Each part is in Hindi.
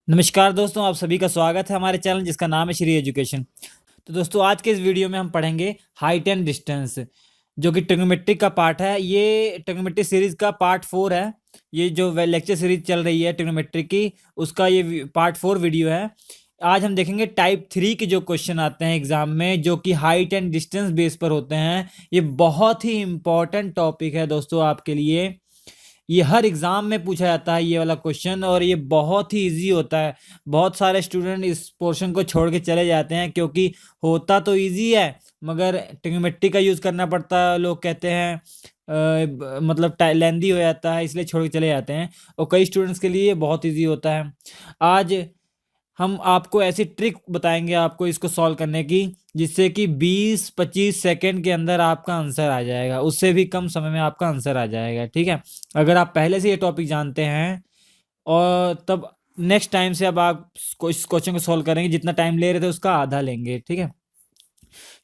नमस्कार दोस्तों, आप सभी का स्वागत है हमारे चैनल जिसका नाम है श्री एजुकेशन। तो दोस्तों आज के इस वीडियो में हम पढ़ेंगे हाइट एंड डिस्टेंस, जो कि ट्रिग्नोमेट्री का पार्ट है। ये ट्रिग्नोमेट्री सीरीज का पार्ट 4 है। ये जो लेक्चर सीरीज चल रही है ट्रिग्नोमेट्री की, उसका ये पार्ट 4 वीडियो है। आज हम देखेंगे टाइप 3 के जो क्वेश्चन आते हैं एग्जाम में, जो कि हाइट एंड डिस्टेंस बेस पर होते हैं। ये बहुत ही इंपॉर्टेंट टॉपिक है दोस्तों आपके लिए। ये हर एग्ज़ाम में पूछा जाता है ये वाला क्वेश्चन, और ये बहुत ही इजी होता है। बहुत सारे स्टूडेंट इस पोर्शन को छोड़ के चले जाते हैं क्योंकि होता तो इजी है मगर ट्रिग्नोमेट्री का यूज़ करना पड़ता है। लोग कहते हैं मतलब लेंदी हो जाता है, इसलिए छोड़ के चले जाते हैं। और कई स्टूडेंट्स के लिए ये बहुत ईजी होता है। आज हम आपको ऐसी ट्रिक बताएंगे आपको इसको सॉल्व करने की, जिससे कि 20-25 सेकंड के अंदर आपका आंसर आ जाएगा। उससे भी कम समय में आपका आंसर आ जाएगा, ठीक है। अगर आप पहले से ये टॉपिक जानते हैं और तब नेक्स्ट टाइम से अब आप इस क्वेश्चन को सॉल्व करेंगे, जितना टाइम ले रहे थे उसका आधा लेंगे, ठीक है।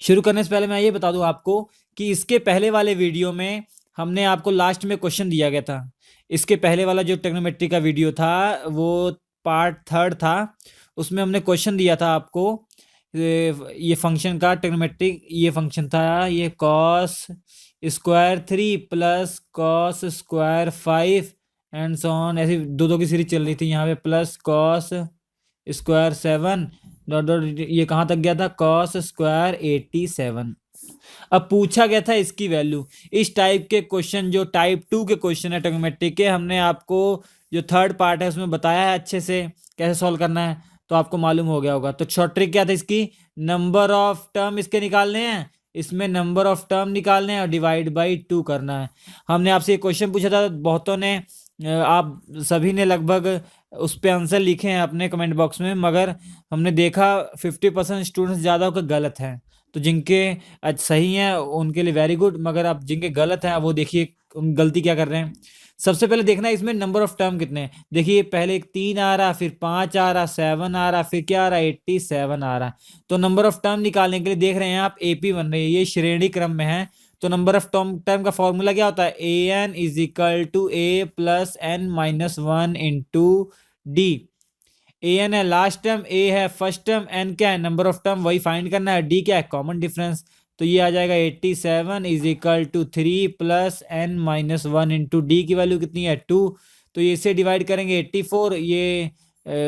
शुरू करने से पहले मैं ये बता दूं आपको कि इसके पहले वाले वीडियो में हमने आपको लास्ट में क्वेश्चन दिया गया था। इसके पहले वाला जो ट्रिग्नोमेट्री का वीडियो था वो पार्ट 3 था। उसमें हमने क्वेश्चन दिया था आपको ये फंक्शन का। ट्रिग्नोमेट्रिक ये फंक्शन था, ये cos square 3 plus cos square 5 and so on, ऐसी दो की सीरीज चल रही थी यहाँ पे। Plus cos square 7 dot dot, ये कहाँ तक गया था, कॉस स्क्वायर 87। अब पूछा गया था इसकी वैल्यू। इस टाइप के क्वेश्चन जो टाइप 2 के क्वेश्चन है ट्रिग्नोमेट्री के, हमने आपको जो थर्ड पार्ट है उसमें बताया है अच्छे से कैसे सॉल्व करना है, तो आपको मालूम हो गया होगा। तो शॉर्ट ट्रिक क्या था इसकी, नंबर ऑफ टर्म इसके निकालने हैं, इसमें नंबर ऑफ टर्म निकालने हैं और डिवाइड बाई 2 करना है। हमने आपसे ये क्वेश्चन पूछा था, बहुतों ने आप सभी ने लगभग उस पर आंसर लिखे हैं अपने कमेंट बॉक्स में, मगर हमने देखा 50% स्टूडेंट्स ज़्यादा होकर गलत हैं। तो जिनके सही हैं उनके लिए वेरी गुड, मगर आप जिनके गलत हैं वो देखिए गलती क्या कर रहे हैं। सबसे पहले देखना है इसमें नंबर ऑफ टर्म कितने हैं। देखिए पहले 3 आ रहा, फिर 5 आ रहा, 7 आ रहा, फिर क्या आ रहा, 87 आ रहा। तो नंबर ऑफ टर्म निकालने के लिए देख रहे हैं आप AP बन रही है, ये श्रेणी क्रम में है। तो नंबर ऑफ टर्म का फॉर्मूला क्या होता है, AN is equal to A plus N minus 1 into D। AN है लास्ट टर्म, A है फर्स्ट टर्म, N क्या है नंबर ऑफ टर्म, वही फाइंड करना है। D क्या है, कॉमन डिफरेंस। तो ये आ जाएगा 87 is equal to 3 plus N minus 1 into D की वैल्यू कितनी है 2। तो ये इसे डिवाइड करेंगे 84, ये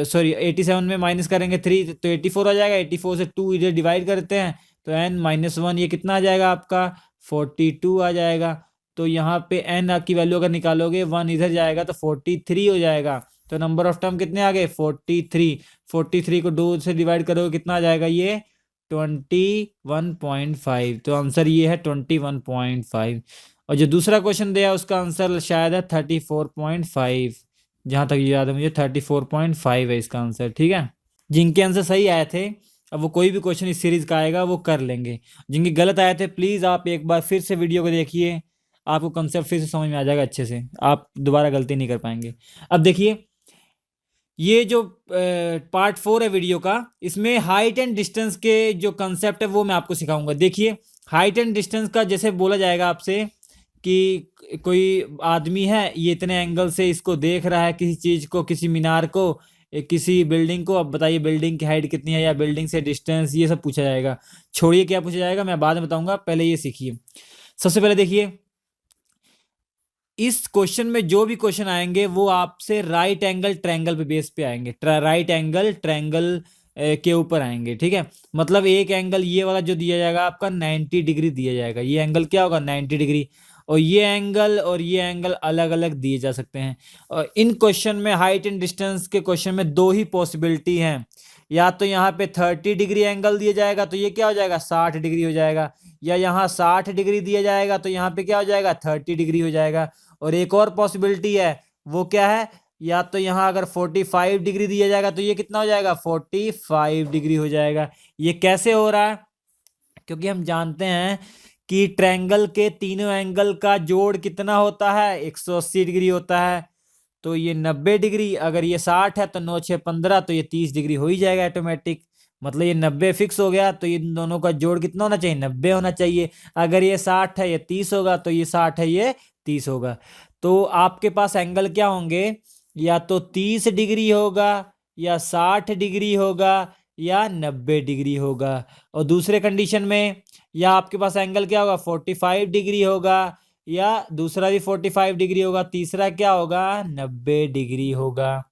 सॉरी 87 में माइनस करेंगे 3 तो 84 आ जाएगा। 84 से 2 इधर डिवाइड करते हैं तो N माइनस 1 ये कितना आ जाएगा आपका 42 आ जाएगा। तो यहाँ पे N की वैल्यू अगर निकालोगे 1 इधर जाएगा तो 43 हो जाएगा। तो नंबर ऑफ टर्म कितने आ गए 43। 43 को 2 से डिवाइड करोगे कितना आ जाएगा, ये 21.5। तो आंसर ये है 21.5। और जो दूसरा क्वेश्चन दिया उसका आंसर शायद है 34.5, जहाँ तक याद है मुझे 34.5 है इसका आंसर, ठीक है। जिनके आंसर सही आए थे, अब वो कोई भी क्वेश्चन इस सीरीज का आएगा वो कर लेंगे। जिनके गलत आए थे प्लीज़ आप एक बार फिर से वीडियो को देखिए, आपको कंसेप्ट फिर से समझ में आ जाएगा अच्छे से, आप दोबारा गलती नहीं कर पाएंगे। अब देखिए ये जो पार्ट 4 है वीडियो का, इसमें हाइट एंड डिस्टेंस के जो कंसेप्ट है वो मैं आपको सिखाऊंगा। देखिए हाइट एंड डिस्टेंस का जैसे बोला जाएगा आपसे कि कोई आदमी है, ये इतने एंगल से इसको देख रहा है किसी चीज़ को, किसी मीनार को, किसी बिल्डिंग को। अब बताइए बिल्डिंग की हाइट कितनी है या बिल्डिंग से डिस्टेंस, ये सब पूछा जाएगा। छोड़िए क्या पूछा जाएगा मैं बाद में बताऊंगा, पहले ये सीखिए। सबसे पहले देखिए इस क्वेश्चन में जो भी क्वेश्चन आएंगे वो आपसे राइट एंगल ट्रायंगल पे बेस पे आएंगे। राइट एंगल ट्रायंगल के ऊपर आएंगे, ठीक है। मतलब एक एंगल ये वाला जो दिया जाएगा आपका 90 डिग्री दिया जाएगा। ये एंगल क्या होगा 90 डिग्री, और ये एंगल अलग अलग दिए जा सकते हैं। और इन क्वेश्चन में हाइट एंड डिस्टेंस के क्वेश्चन में दो ही पॉसिबिलिटी हैं, या तो यहाँ पे 30 डिग्री एंगल दिया जाएगा तो ये क्या हो जाएगा 60 डिग्री हो जाएगा, या यहाँ 60 डिग्री दिया जाएगा तो यहाँ पे क्या हो जाएगा 30 डिग्री हो जाएगा। और एक और पॉसिबिलिटी है, वो क्या है, या तो यहाँ अगर 45 डिग्री दिया जाएगा तो ये कितना हो जाएगा 45 डिग्री हो जाएगा। ये कैसे हो रहा है, क्योंकि हम जानते हैं कि ट्रायंगल के तीनों एंगल का जोड़ कितना होता है 180 डिग्री होता है। तो ये 90 डिग्री, अगर ये 60 है तो 9 6 15, तो ये 30 डिग्री हो ही जाएगा ऑटोमेटिक। मतलब ये 90 फिक्स हो गया, तो इन दोनों का जोड़ कितना होना चाहिए, 90 होना चाहिए। अगर ये 60 है, ये 30 होगा, तो ये 60 है, ये 30 होगा। तो आपके पास एंगल क्या होंगे, या तो 30 डिग्री होगा, या 60 डिग्री होगा, या 90 डिग्री होगा। और दूसरे कंडीशन में या आपके पास एंगल क्या होगा, 45 डिग्री होगा, या दूसरा भी 45 डिग्री होगा, तीसरा क्या होगा, 90 डिग्री होगा।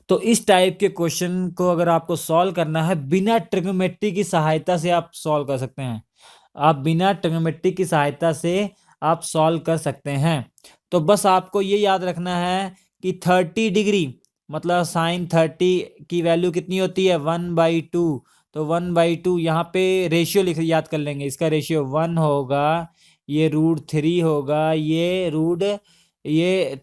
तो इस टाइप के क्वेश्चन को अगर आपको सॉल्व करना है बिना ट्रिग्नोमेट्री की सहायता से आप सॉल्व कर सकते हैं। आप बिना ट्रिग्नोमेट्री की सहायता से आप सॉल्व कर सकते हैं। तो बस आपको ये याद रखना है कि 30 डिग्री मतलब साइन 30 की वैल्यू कितनी होती है, 1/2। तो 1/2 यहाँ पे रेशियो लिख याद कर लेंगे, इसका रेशियो 1 होगा, ये √3 होगा, ये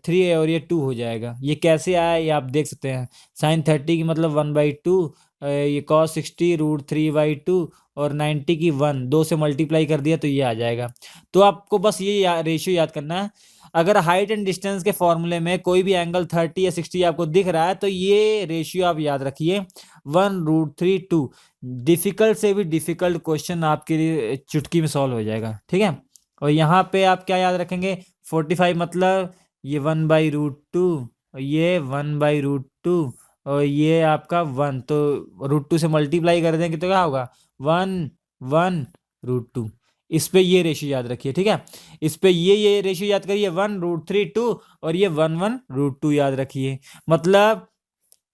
3 है और ये 2 हो जाएगा। ये कैसे आया ये आप देख सकते हैं, साइन 30 की मतलब 1/2, ये कॉस 60 √3/2 और 90 की 1, 2 से मल्टीप्लाई कर दिया तो ये आ जाएगा। तो आपको बस ये रेशियो याद करना है। अगर हाइट एंड डिस्टेंस के फॉर्मूले में कोई भी एंगल 30 या 60 आपको दिख रहा है तो ये रेशियो आप याद रखिए, 1√3/2। डिफिकल्ट से भी डिफिकल्ट क्वेश्चन आपके लिए चुटकी में सॉल्व हो जाएगा, ठीक है। और यहाँ पे आप क्या याद रखेंगे, 45 मतलब ये 1/√2 और ये 1/√2 और ये आपका 1, तो √2 से मल्टीप्लाई कर देंगे तो क्या होगा, 1/1√2। इस पे ये रेशियो याद रखिए, ठीक है। इस पे ये रेशियो याद करिए, 1√3/2 और ये 1/1√2 याद रखिए। मतलब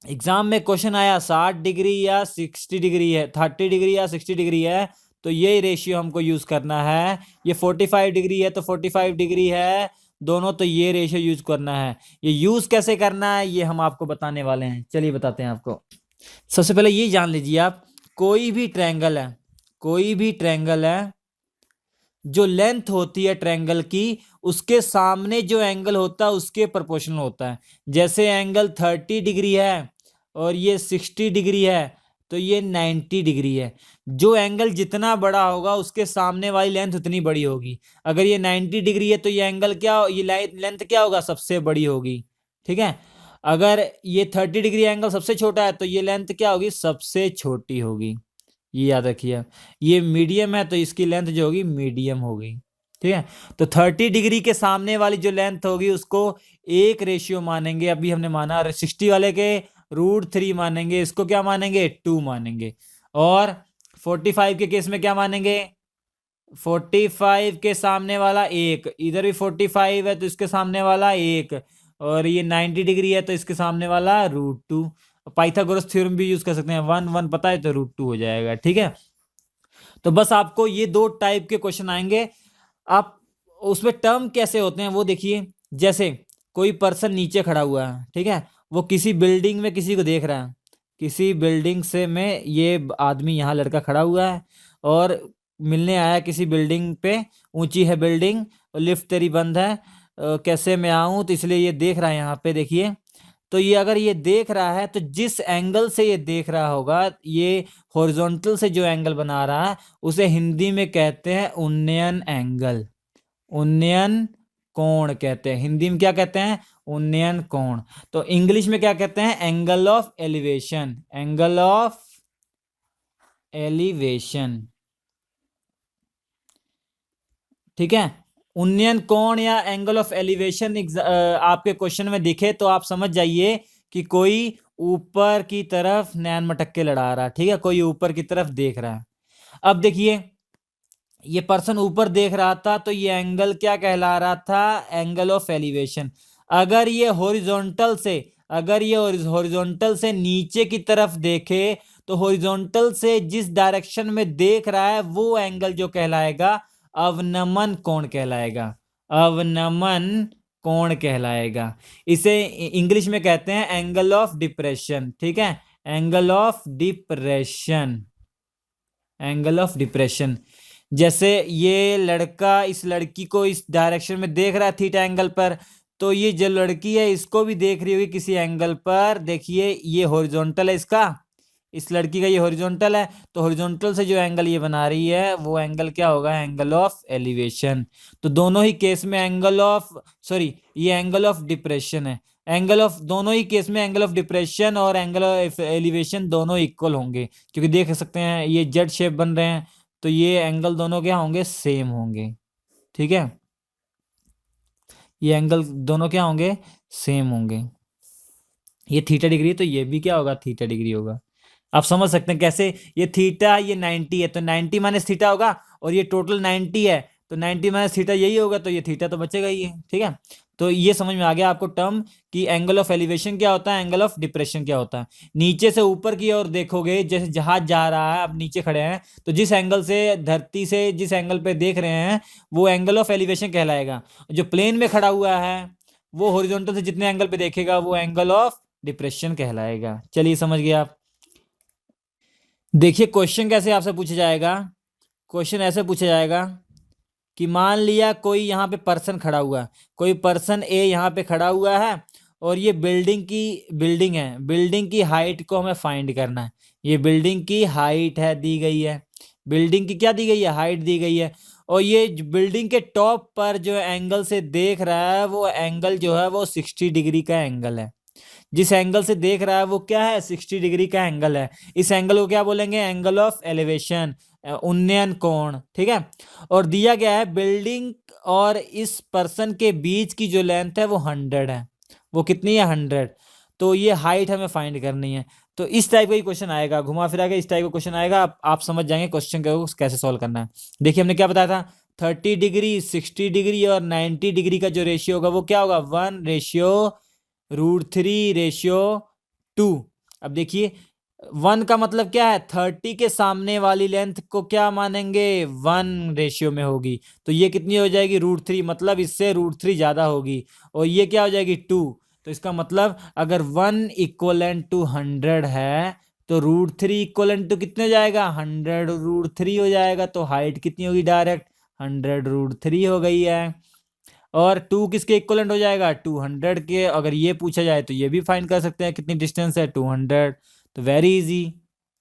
एग्जाम में क्वेश्चन आया 60 डिग्री या 60 डिग्री है, 30 डिग्री या 60 डिग्री है, तो ये रेशियो हमको यूज करना है। ये 45 डिग्री है तो 45 डिग्री है दोनों, तो ये रेशियो यूज करना है। ये यूज कैसे करना है ये हम आपको बताने वाले हैं, चलिए बताते हैं आपको। सबसे पहले ये जान लीजिए आप, कोई भी ट्रायंगल है, कोई भी ट्रायंगल है, जो लेंथ होती है ट्रायंगल की उसके सामने जो एंगल होता है उसके प्रोपोर्शनल होता है। जैसे एंगल 30 डिग्री है और ये 60 डिग्री है तो ये 90 डिग्री है। जो एंगल जितना बड़ा होगा उसके सामने वाली लेंथ उतनी बड़ी होगी। अगर ये 90 डिग्री है तो ये एंगल क्या, ये लेंथ क्या होगा, सबसे बड़ी होगी, ठीक है। अगर ये 30 डिग्री एंगल सबसे छोटा है तो ये लेंथ क्या होगी, सबसे छोटी होगी। ये याद रखिए आप। ये मीडियम है तो इसकी लेंथ जो होगी मीडियम होगी, ठीक है। तो 30 डिग्री के सामने वाली जो लेंथ होगी उसको एक रेशियो मानेंगे, अभी हमने माना 60 वाले के √3 मानेंगे, इसको क्या मानेंगे, 2 मानेंगे। और 45 के केस में क्या मानेंगे, 45 के सामने वाला एक, इधर भी 45 है तो इसके सामने वाला एक, और ये 90 डिग्री है तो इसके सामने वाला √2। पाइथागोरस थ्योरम भी यूज कर सकते हैं, 1 1 पता है तो √2 हो जाएगा, ठीक है। तो बस आपको ये दो टाइप के क्वेश्चन आएंगे, आप उसमें टर्म कैसे होते हैं वो देखिए। जैसे कोई पर्सन नीचे खड़ा हुआ है, ठीक है, वो किसी बिल्डिंग में किसी को देख रहा है, किसी बिल्डिंग से में ये आदमी यहाँ लड़का खड़ा हुआ है और मिलने आया किसी बिल्डिंग पे, ऊंची है बिल्डिंग और लिफ्ट तेरी बंद है, कैसे मैं आऊं, तो इसलिए ये देख रहा है यहाँ पे देखिए। तो ये अगर ये देख रहा है तो जिस एंगल से ये देख रहा होगा, ये हॉरिजॉन्टल से जो एंगल बना रहा है उसे हिंदी में कहते हैं उन्नयन एंगल, उन्नयन कोण कहते हैं। हिंदी में क्या कहते हैं, उन्नयन कोण। तो इंग्लिश में क्या कहते हैं, angle of elevation, angle of elevation, ठीक है। उन्नयन कोण या एंगल ऑफ एलिवेशन आपके क्वेश्चन में दिखे तो आप समझ जाइए कि कोई ऊपर की तरफ नैन मटक्के लड़ा रहा है, ठीक है, कोई ऊपर की तरफ देख रहा है। अब देखिए ये पर्सन ऊपर देख रहा था तो ये एंगल क्या कहला रहा था, एंगल ऑफ एलिवेशन। अगर ये हॉरिजॉन्टल से, अगर ये हॉरिजॉन्टल से नीचे की तरफ देखे तो हॉरिजॉन्टल से जिस डायरेक्शन में देख रहा है वो एंगल जो कहलाएगा अवनमन कोण कहलाएगा, अवनमन कोण कहलाएगा। इसे इंग्लिश में कहते हैं एंगल ऑफ डिप्रेशन, ठीक है, angle of depression, angle of depression. जैसे ये लड़का इस लड़की को इस डायरेक्शन में देख रहा है थीटा एंगल पर, तो ये जो लड़की है इसको भी देख रही होगी किसी एंगल पर। देखिए ये हॉरिजॉन्टल है इसका, इस लड़की का ये हॉरिजॉन्टल है, तो हॉरिजॉन्टल से जो एंगल ये बना रही है वो एंगल क्या होगा, एंगल ऑफ एलिवेशन। तो दोनों ही केस में एंगल ऑफ, सॉरी, ये एंगल ऑफ डिप्रेशन है। एंगल ऑफ, दोनों ही केस में एंगल ऑफ डिप्रेशन और एंगल ऑफ एलिवेशन दोनों इक्वल होंगे, क्योंकि देख सकते हैं ये जेड शेप बन रहे हैं, तो ये एंगल दोनों क्या होंगे, सेम होंगे। ठीक है, ये एंगल दोनों क्या होंगे, सेम होंगे। ये थीटा डिग्री, तो ये भी क्या होगा, थीटा डिग्री होगा। आप समझ सकते हैं कैसे, ये थीटा, ये 90 है तो 90 माइनस थीटा होगा, और ये टोटल 90 है तो 90 माइनस थीटा यही होगा, तो ये थीटा तो बचेगा ही है। ठीक है, तो ये समझ में आ गया आपको टर्म कि एंगल ऑफ एलिवेशन क्या होता है, एंगल ऑफ डिप्रेशन क्या होता है। नीचे से ऊपर की ओर देखोगे, जैसे जहाज जा रहा है, अब नीचे खड़े हैं, तो जिस एंगल से धरती से जिस एंगल पे देख रहे हैं वो एंगल ऑफ एलिवेशन कहलाएगा। जो प्लेन में खड़ा हुआ है वो हॉरिजॉन्टल से जितने एंगल पे देखेगा वो एंगल ऑफ डिप्रेशन कहलाएगा। चलिए समझ गए आप। देखिए क्वेश्चन कैसे आपसे पूछा जाएगा, क्वेश्चन ऐसे पूछा जाएगा कि मान लिया कोई यहाँ पे पर्सन खड़ा हुआ है, कोई पर्सन ए यहाँ पे खड़ा हुआ है, और ये बिल्डिंग है, बिल्डिंग की हाइट को हमें फाइंड करना है। ये बिल्डिंग की हाइट है, दी गई है, बिल्डिंग की क्या दी गई है, हाइट दी गई है। और ये बिल्डिंग के टॉप पर जो एंगल से देख रहा है वो एंगल जो है वो 60 डिग्री का एंगल है। जिस एंगल से देख रहा है वो क्या है, 60 डिग्री का एंगल है। इस एंगल को क्या बोलेंगे, एंगल ऑफ एलिवेशन, उन्नयन कोण। ठीक है, और दिया गया है बिल्डिंग और इस पर्सन के बीच की जो लेंथ है वो 100 है। वो कितनी है, 100। तो ये हाइट हमें फाइंड करनी है। तो इस टाइप का ही क्वेश्चन आएगा, घुमा फिरा के इस टाइप का क्वेश्चन आएगा। आप समझ जाएंगे क्वेश्चन को कैसे सॉल्व करना है। देखिए हमने क्या बताया था, 30 डिग्री, 60 डिग्री और 90 डिग्री का जो रेशियो होगा वो क्या होगा, 1:√3:2। अब देखिए 1 का मतलब क्या है, 30 के सामने वाली लेंथ को क्या मानेंगे, 1 रेशियो में होगी, तो ये कितनी हो जाएगी, √3, मतलब इससे √3 ज्यादा होगी। और ये क्या हो जाएगी, 2। तो इसका मतलब अगर 1 इक्वलेंट टू 100 है तो √3 इक्वलेंट टू कितने हो जाएगा, 100√3 हो जाएगा। तो हाइट कितनी होगी, डायरेक्ट 100√3 हो गई है। और 2 किसके इक्वलेंट हो जाएगा, 200 के। अगर ये पूछा जाए तो ये भी फाइंड कर सकते हैं कितनी डिस्टेंस है, 200। तो वेरी इजी।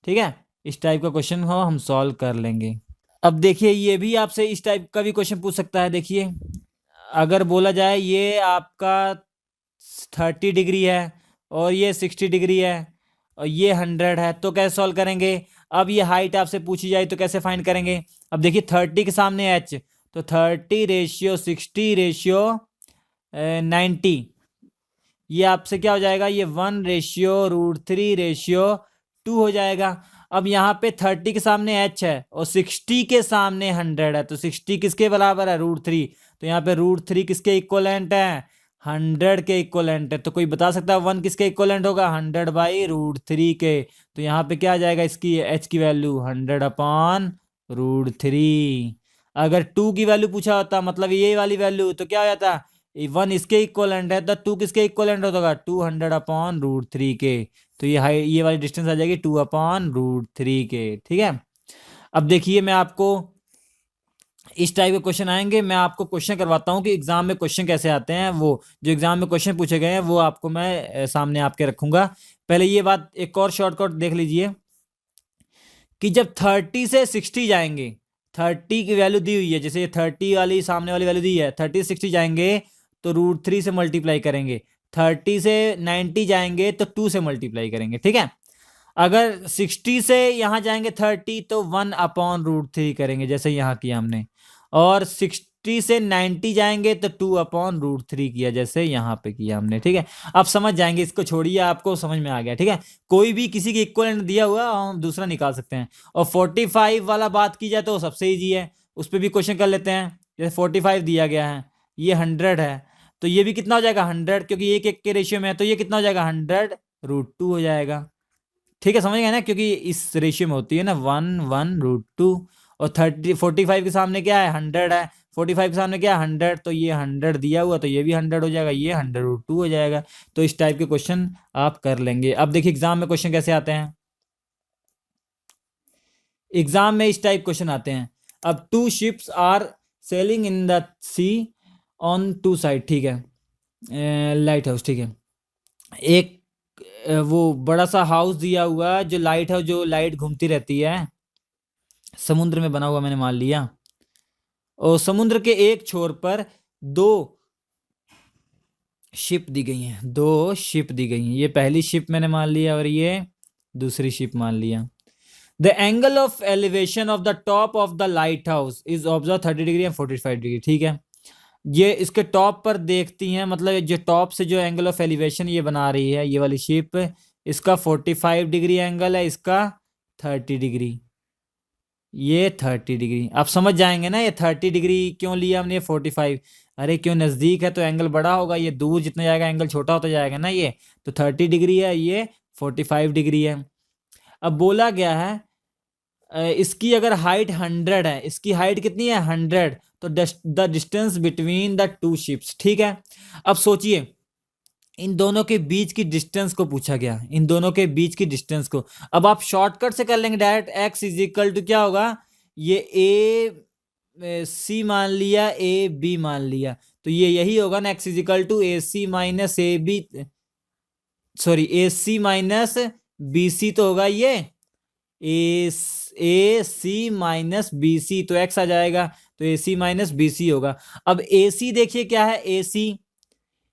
ठीक है, इस टाइप का क्वेश्चन हो हम सॉल्व कर लेंगे। अब देखिए ये भी आपसे इस टाइप का भी क्वेश्चन पूछ सकता है। देखिए अगर बोला जाए ये आपका 30 डिग्री है और ये 60 डिग्री है और ये 100 है, तो कैसे सॉल्व करेंगे। अब ये हाइट आपसे पूछी जाए तो कैसे फाइंड करेंगे। अब देखिए 30 के सामने h, तो 30:60:90, ये आपसे क्या हो जाएगा, ये 1:√3:2 हो जाएगा। अब यहाँ पे 30 के सामने h है और 60 के सामने 100 है, तो 60 किसके बराबर है, √3। तो यहाँ पे √3 किसके इक्वलेंट है, 100 के इक्वलेंट है। तो कोई बता सकता है 1 किसके इक्वलेंट होगा, 100/√3 के। तो यहाँ पे क्या आ जाएगा, इसकी h की वैल्यू 100/√3। अगर 2 की वैल्यू पूछा होता, मतलब ये वाली वैल्यू, तो क्या हो जाता, 1 इसके इक्वलेंट है तो 2 किसके इक्वलेंट होगा, 200/√3 के। तो ये वाली डिस्टेंस आ जाएगी 2/√3 के। ठीक है, अब देखिए मैं आपको इस टाइप के क्वेश्चन आएंगे, मैं आपको क्वेश्चन करवाता हूं कि एग्जाम में क्वेश्चन कैसे आते हैं। वो जो एग्जाम में क्वेश्चन पूछे गए हैं वो आपको मैं सामने आपके रखूंगा। पहले ये बात एक और शॉर्टकट देख लीजिए कि जब 30 से 60 जाएंगे, 30 की वैल्यू दी हुई है, जैसे 30 वाली सामने वाली वैल्यू दी है, 30 से 60 जाएंगे तो √3 से मल्टीप्लाई करेंगे, 30 से 90 जाएंगे तो 2 से मल्टीप्लाई करेंगे। ठीक है, अगर 60 से यहां जाएंगे 30 तो 1/√3 करेंगे, जैसे यहां किया हमने। और 60 से 90 जाएंगे तो 2/√3 किया, जैसे यहां पे किया हमने। ठीक है, आप समझ जाएंगे, इसको छोड़िए, आपको समझ में आ गया। ठीक है, कोई भी किसी के इक्वलेंट दिया हुआ हम दूसरा निकाल सकते हैं। और 45 वाला बात की जाए तो सबसे ईजी है, उस पर भी क्वेश्चन कर लेते हैं। जैसे 45 दिया गया है, ये 100 है, तो ये भी कितना हो जाएगा, 100, क्योंकि 1:1 के रेशियो में है, तो ये कितना हो जाएगा, 100√2 हो जाएगा। ठीक है, समझ गए ना, क्योंकि इस रेशियो में होती है ना 1:1√2। और 45 के सामने क्या है, 100 है, 45 के सामने क्या है, 100, तो ये 100 दिया हुआ तो ये भी 100 हो जाएगा, ये 100√2 हो जाएगा। तो इस टाइप के क्वेश्चन आप कर लेंगे। अब देखिए एग्जाम में क्वेश्चन कैसे आते हैं, एग्जाम में इस टाइप क्वेश्चन आते हैं। अब 2 ships are sailing in the sea on 2 side. ठीक है, लाइट हाउस। ठीक है, एक वो बड़ा सा हाउस दिया हुआ जो लाइट है, जो लाइट घूमती रहती है, समुद्र में बना हुआ मैंने मान लिया। और समुद्र के एक छोर पर दो शिप दी गई हैं, 2 शिप दी गई हैं। ये पहली शिप मैंने मान लिया और ये दूसरी शिप मान लिया। The angle of elevation of the top of the light house is observe 30 degree and 45 degree. ठीक है, ये इसके टॉप पर देखती हैं, मतलब जो टॉप से जो एंगल ऑफ एलिवेशन ये बना रही है ये वाली शिप, इसका 45 डिग्री एंगल है, इसका 30 डिग्री, ये 30 डिग्री। आप समझ जाएंगे ना ये 30 डिग्री क्यों लिया हमने, ये 45। अरे क्यों, नजदीक है तो एंगल बड़ा होगा, ये दूर जितना जाएगा एंगल छोटा होता जाएगा ना। ये तो 30 डिग्री है, ये 45 डिग्री है। अब बोला गया है इसकी अगर हाइट 100 है, इसकी हाइट कितनी है 100, तो the distance between the two ships. ठीक है, अब सोचिए इन दोनों के बीच की डिस्टेंस को पूछा गया, इन दोनों के बीच की डिस्टेंस को। अब आप शॉर्टकट से कर लेंगे direct, X is equal to क्या होगा, ये ए सी मान लिया, ए बी मान लिया, तो ये यही होगा ना, X is equal to A C minus A B, sorry A C minus B C तो होगा ये ए सी माइनस बी सी, तो एक्स आ जाएगा, तो ए सी माइनस बी सी होगा। अब ए सी देखिए क्या है, ए सी,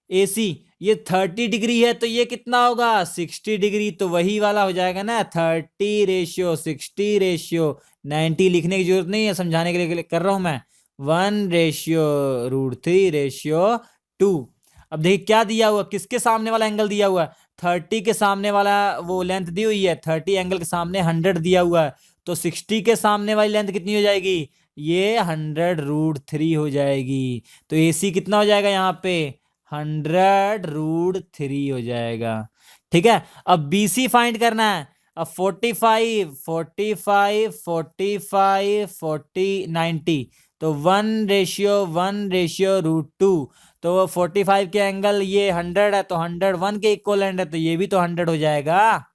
ए सी ये 30 डिग्री है, तो ये कितना होगा 60 डिग्री, तो वही वाला हो जाएगा ना 30:60:90। लिखने की जरूरत नहीं है, समझाने के लिए कर रहा हूं मैं, 1:√3:2। अब देखिए क्या दिया हुआ, किसके सामने वाला एंगल दिया हुआ है, 30 के सामने वाला वो लेंथ दी हुई है, 30 एंगल के सामने 100 दिया हुआ है, तो 60 के सामने वाली लेंथ कितनी हो जाएगी, ये 100√3 हो जाएगी। तो ए सी कितना हो जाएगा यहाँ पे 100√3 हो जाएगा। ठीक है, अब बी सी फाइंड करना है। अब 45 45 45 40 90, तो 1:1:√2, तो 45 के एंगल ये 100 है, तो 101 के इक्वलेंट है, तो ये भी तो 100 हो जाएगा,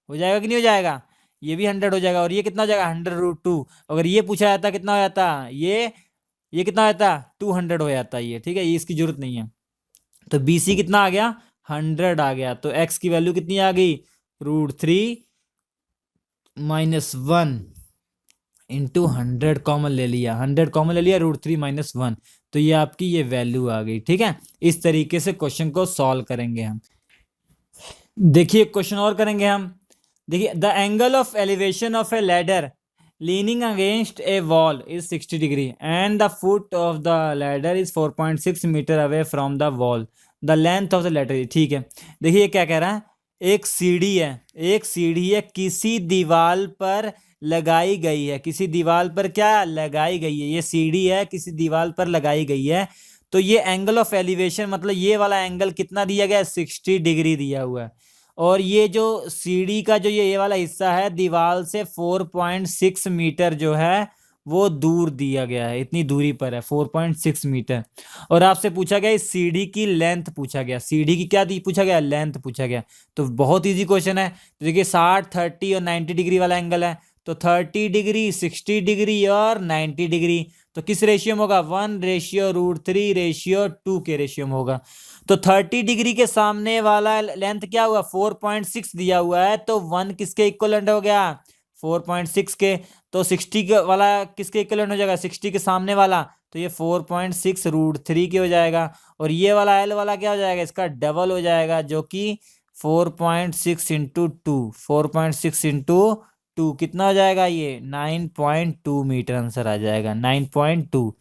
हो जाएगा कि नहीं हो जाएगा, ये भी 100 हो जाएगा। और ये कितना हो जाएगा 100√2। अगर ये पूछा जाता कितना हो जाता, ये कितना हो जाता 200 हो जाता ये। ठीक है, ये इसकी जरूरत नहीं है। तो बी सी कितना आ गया 100 आ गया, तो एक्स की वैल्यू कितनी आ गई √3 - 1 इंटू 100 कॉमन ले लिया, 100 कॉमन ले लिया, √3 - 1, तो ये आपकी ये वैल्यू आ गई। ठीक है, इस तरीके से क्वेश्चन को सॉल्व करेंगे हम। देखिए क्वेश्चन और करेंगे हम। देखिए the angle of elevation of A ladder leaning against a wall is 60 degree and the foot of the ladder is 4.6 meter away from the wall, the length of the ladder। ठीक है, देखिए ये क्या कह रहा है, एक सीढ़ी है, एक सीढ़ी है किसी दीवार पर लगाई गई है, किसी दीवार पर क्या लगाई गई है, ये सीढ़ी है किसी दीवार पर लगाई गई है, तो ये एंगल ऑफ एलिवेशन मतलब ये वाला एंगल कितना दिया गया है 60 डिग्री दिया हुआ है। और ये जो सीढ़ी का जो ये वाला हिस्सा है दीवार से 4.6 मीटर जो है वो दूर दिया गया है, इतनी दूरी पर है 4.6 मीटर। और आपसे पूछा गया इस सीढ़ी की लेंथ पूछा गया, सीढ़ी की क्या पूछा गया, लेंथ पूछा गया। तो बहुत इजी क्वेश्चन है। तो देखिए 60 30 और 90 डिग्री वाला एंगल है, तो 30 डिग्री 60 डिग्री और 90 डिग्री, तो किस रेशियो में होगा 1:√3:2 के रेशियो में होगा। तो 30 डिग्री के सामने वाला लेंथ क्या हुआ 4.6 दिया हुआ है, तो 1 किसके इक्वलेंट हो गया 4.6 के, तो 60 के वाला किसके इक्वलेंट हो जाएगा 60 के सामने वाला, तो ये 4.6√3 के हो जाएगा। और ये वाला एल वाला क्या हो जाएगा, इसका डबल हो जाएगा, जो कि 4.6 इंटू 2, 4.6 इंटू 2 कितना हो जाएगा, ये 9.2 मीटर आंसर आ जाएगा, 9.2।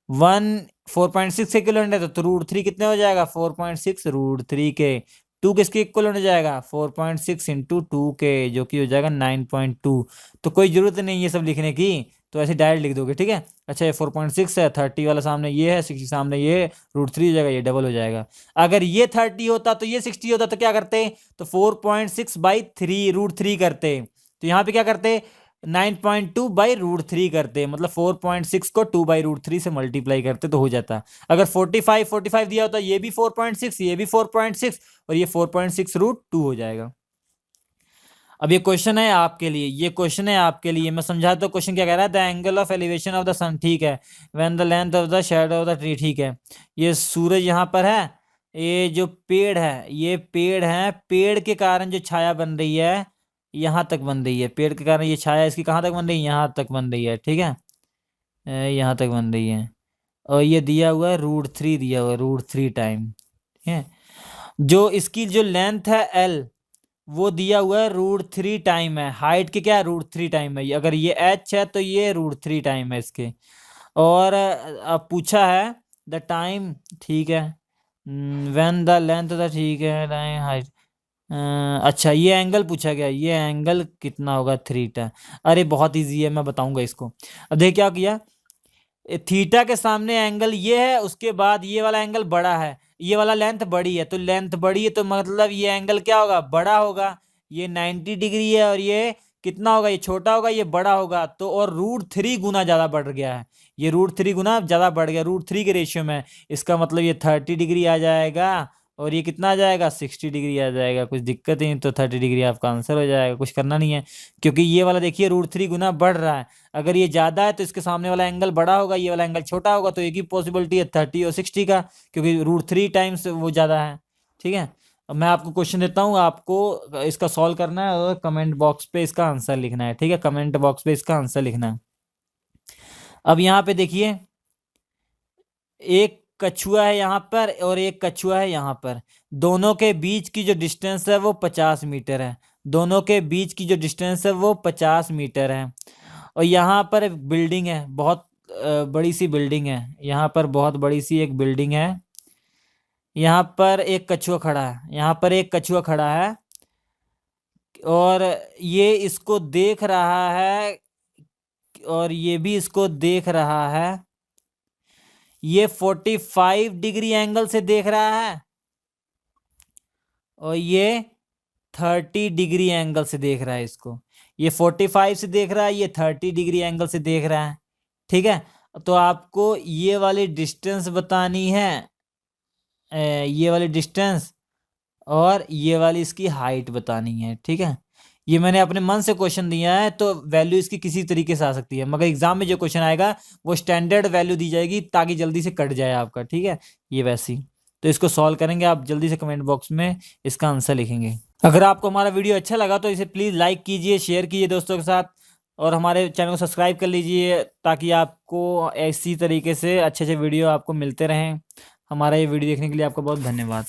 4.6 इक्वलेंट है, तो √3 कितने हो जाएगा 4.6√3 के, 2 किसके इक्वलेंट हो जाएगा 4.6 इंटू 2 के, जो कि हो जाएगा 9.2। तो कोई जरूरत नहीं ये सब लिखने की, तो ऐसे डायरेक्ट लिख दोगे। ठीक है, अच्छा ये 4.6 है, 30 वाला सामने ये है, 60 सामने ये √3 हो जाएगा, ये डबल हो जाएगा। अगर ये 30 होता तो ये 60 होता, तो क्या करते, तो 4.6/3 √3 करते, तो यहाँ पे क्या करते 9.2/√3 करते, मतलब 4.6 को 2/√3 से मल्टीप्लाई करते तो हो जाता। अगर 45 45 दिया होता ये भी 4.6 ये भी 4.6 और ये 4.6√2 हो जाएगा। अब ये क्वेश्चन है आपके लिए, ये क्वेश्चन है आपके लिए, मैं समझाता हूँ क्वेश्चन क्या कह रहा है। The angle of elevation of the sun, ठीक है, when the length of the shadow of the tree, ठीक है, ये सूरज यहाँ पर है, ये जो पेड़ है ये पेड़ है, पेड़ के कारण जो छाया बन रही है यहाँ तक बन रही है, पेड़ के कारण ये छाया इसकी कहाँ तक बन रही है, यहाँ तक बन रही है। ठीक है, यहाँ तक बन रही है, और ये दिया हुआ है √3 दिया हुआ है, √3 टाइम। ठीक है, जो इसकी जो लेंथ है L वो दिया हुआ है √3 टाइम है, हाइट के क्या है √3 टाइम है, अगर ये H है तो ये √3 टाइम है इसके। और अब पूछा है द टाइम, ठीक है, व्हेन द लेंथ द, ठीक है, टाइम हाइट। अच्छा ये एंगल पूछा गया, ये एंगल कितना होगा 3 अरे बहुत इजी है, मैं बताऊंगा इसको। अब देख क्या किया, थीटा के सामने एंगल ये है, उसके बाद ये वाला एंगल बड़ा है, ये वाला लेंथ बड़ी है, तो लेंथ बड़ी है तो मतलब ये एंगल क्या होगा, बड़ा होगा। ये 90 डिग्री है और ये कितना होगा, ये छोटा होगा, ये बड़ा होगा, तो और √3 गुना ज्यादा बढ़ गया है, ये √3 गुना ज्यादा बढ़ गया, √3 के रेशियो में। इसका मतलब ये 30 डिग्री आ जाएगा और ये कितना आ जाएगा, 60 डिग्री आ जाएगा। कुछ दिक्कत ही नहीं, तो 30 डिग्री आपका आंसर हो जाएगा, कुछ करना नहीं है। क्योंकि ये वाला देखिए √3 गुना बढ़ रहा है, अगर ये ज्यादा है तो इसके सामने वाला एंगल बड़ा होगा, ये वाला एंगल छोटा होगा, तो एक ही पॉसिबिलिटी है 30 और 60 का, क्योंकि √3 टाइम्स वो ज्यादा है। ठीक है, अब मैं आपको क्वेश्चन देता हूँ, आपको इसका सॉल्व करना है और कमेंट बॉक्स पे इसका आंसर लिखना है। ठीक है, कमेंट बॉक्स पे इसका आंसर लिखना है। अब यहाँ पे देखिए, एक कछुआ है यहाँ पर और एक कछुआ है यहाँ पर, दोनों के बीच की जो डिस्टेंस है वो 50 मीटर है, दोनों के बीच की जो डिस्टेंस है वो 50 मीटर है। और यहाँ पर एक बिल्डिंग है, बहुत बड़ी सी बिल्डिंग है, यहाँ पर बहुत बड़ी सी एक बिल्डिंग है। यहाँ पर एक कछुआ खड़ा है, यहाँ पर एक कछुआ खड़ा है और ये इसको देख रहा है और ये भी इसको देख रहा है। ये 45 डिग्री एंगल से देख रहा है और ये 30 डिग्री एंगल से देख रहा है इसको। ये 45 से देख रहा है, ये 30 डिग्री एंगल से देख रहा है। ठीक है, तो आपको ये वाली डिस्टेंस बतानी है, ये वाली डिस्टेंस और ये वाली इसकी हाइट बतानी है। ठीक है, ये मैंने अपने मन से क्वेश्चन दिया है, तो वैल्यू इसकी किसी तरीके से आ सकती है, मगर एग्जाम में जो क्वेश्चन आएगा वो स्टैंडर्ड वैल्यू दी जाएगी ताकि जल्दी से कट जाए आपका। ठीक है, ये वैसी, तो इसको सॉल्व करेंगे, आप जल्दी से कमेंट बॉक्स में इसका आंसर लिखेंगे। अगर आपको हमारा वीडियो अच्छा लगा तो इसे प्लीज़ लाइक कीजिए, शेयर कीजिए दोस्तों के साथ, और हमारे चैनल को सब्सक्राइब कर लीजिए ताकि आपको ऐसी तरीके से अच्छे अच्छे वीडियो आपको मिलते रहें। हमारा ये वीडियो देखने के लिए आपका बहुत धन्यवाद।